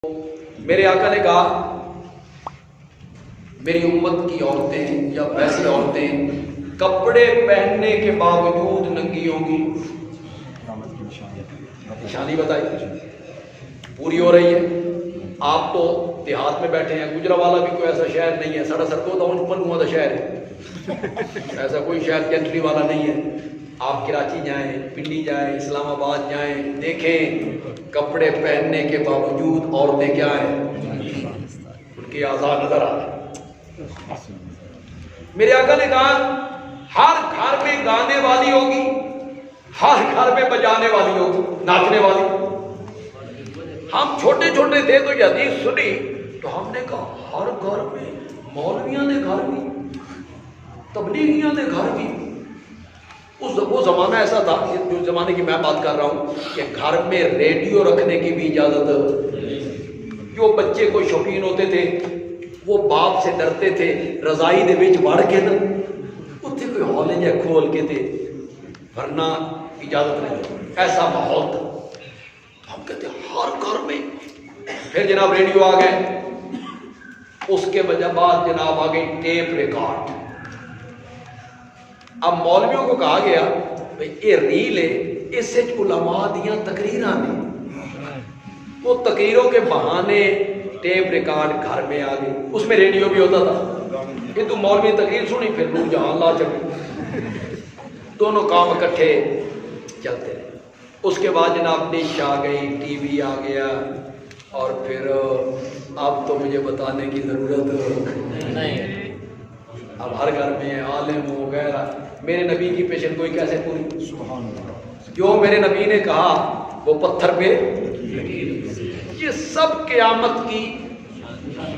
میرے آقا نے کہا میری امت کی عورتیں یا ویسی عورتیں کپڑے پہننے کے باوجود ننگی ہوں گی. نشانی بتائی پوری ہو رہی ہے. آپ تو دیہات میں بیٹھے ہیں, گجرانوالہ بھی کوئی ایسا شہر نہیں ہے, ساڑھا سڑکوں تو پن ہوا تھا شہر ہے, ایسا کوئی شہر جنٹری والا نہیں ہے. آپ کراچی جائیں, پنڈی جائیں, اسلام آباد جائیں, دیکھیں کپڑے پہننے کے باوجود عورتیں کیا ہیں, ان کی آزاد نظر آ رہی. میرے آقا نے کہا ہر گھر میں گانے والی ہوگی, ہر گھر میں بجانے والی ہوگی, ناچنے والی. ہم چھوٹے چھوٹے تھے تو یہ حدیث سنی تو ہم نے کہا ہر گھر میں, مولویاں نے گھر بھی, تبلیغیاں نے گھر بھی. وہ زمانہ ایسا تھا, جو زمانے کی میں بات کر رہا ہوں, کہ گھر میں ریڈیو رکھنے کی بھی اجازت. جو بچے کوئی شوقین ہوتے تھے وہ باپ سے ڈرتے تھے, رضائی دے وچ وڑ کے نا اتنے کوئی ہالے جہ کھول کے تھے, ورنہ اجازت نہیں. ایسا ماحول تھا. ہم کہتے ہر گھر میں. پھر جناب ریڈیو آ گئے, اس کے بعد جناب آ گئی ٹیپ ریکارڈ. اب مولویوں کو کہا گیا بھئی یہ ریل ہے, اس سے علماء دیاں تقریراں نے, وہ تقریروں کے بہانے ٹیپ ریکارڈ گھر میں آ گئی. اس میں ریڈیو بھی ہوتا تھا کہ تو مولوی تقریر سنی پھر نور جہاں لا چکی, دونوں کام اکٹھے چلتے رہے. اس کے بعد جناب ڈش آ گئی, ٹی وی آ گیا, اور پھر اب تو مجھے بتانے کی ضرورت نہیں, اب ہر گھر میں عالم وغیرہ. میرے نبی کی پیشن گوئی کیسے پوری, جو میرے نبی نے کہا وہ پتھر پہ. یہ سب قیامت کی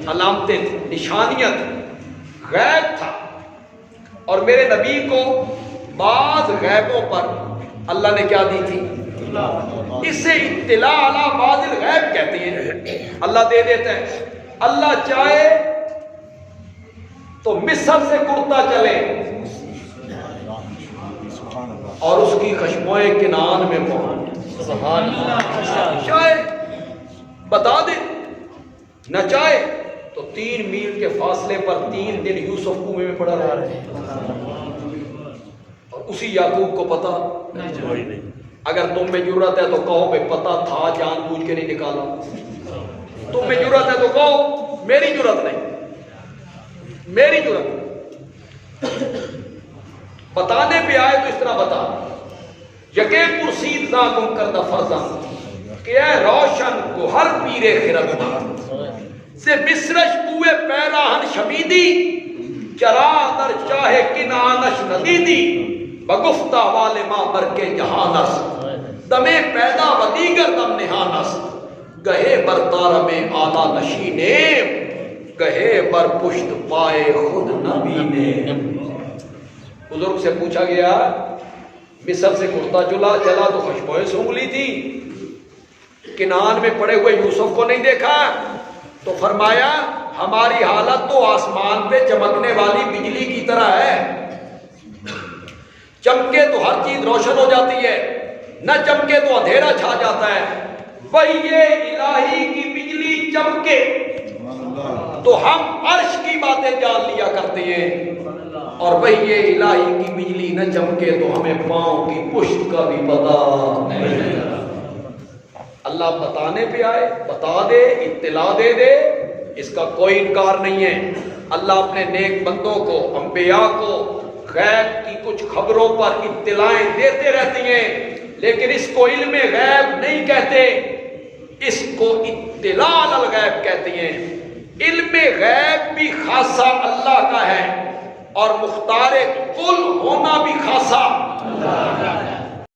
علامتیں تھیں, نشانیاں تھیں, غیب تھا. اور میرے نبی کو بعض غیبوں پر اللہ نے کیا دی تھی, اسے اطلاع علی بعض الغیب کہتے ہیں. اللہ دے دیتا ہے. اللہ چاہے تو مصر سے کرتا چلے اور اس کی خشموئے کنان میں پہنچ, چاہے بتا دے, نہ چاہے تو 3 میل کے فاصلے پر 3 دن یوسف کنویں میں پڑا رہا, اور اسی یعقوب کو پتا. اگر تم میں جرات ہے تو کہو بھئی پتا تھا, جان بوجھ کے نہیں نکالا. تم میں جرات ہے تو کہو میری جرات نہیں, میری جرات. بتانے پہ آئے تو اس طرح بتا, یقین پرسید نا گم کردہ فرزان کہ اے روشن کو ہر پیرے خردمان سے مصرش بوئے پیراہن شمیدی چرا در چاہے کنانش ندیدی بگفتہ والے ماں برکے جہانس دمے پیدا و دیگر دم نہانس گہے بر تارم آلہ نشینے گہے بر پشت پائے خود نبی نے. بزرگ سے پوچھا گیا مصر سے کرتا چلا تو خشبوئیں سونگھ لی تھی, کنان میں پڑے ہوئے یوسف کو نہیں دیکھا, تو فرمایا ہماری حالت تو آسمان پہ چمکنے والی بجلی کی طرح ہے. چمکے تو ہر چیز روشن ہو جاتی ہے, نہ چمکے تو اندھیرا چھا جاتا ہے. وہی یہ الہی کی بجلی چمکے تو ہم عرش کی باتیں جان لیا کرتے ہیں, اور وہی یہ الہی کی بجلی نہ چمکے تو ہمیں پاؤں کی پشت کا بھی پتا نہیں. اللہ بتانے پہ آئے, بتا دے, اطلاع دے دے, اس کا کوئی انکار نہیں ہے. اللہ اپنے نیک بندوں کو, انبیاء کو غیب کی کچھ خبروں پر اطلاعیں دیتے رہتی ہیں, لیکن اس کو علم غیب نہیں کہتے, اس کو اطلاع علی الغیب کہتے ہیں. علم غیب بھی خاصہ اللہ کا ہے, اور مختار کل ہونا بھی خاصہ اللہ کا ہے.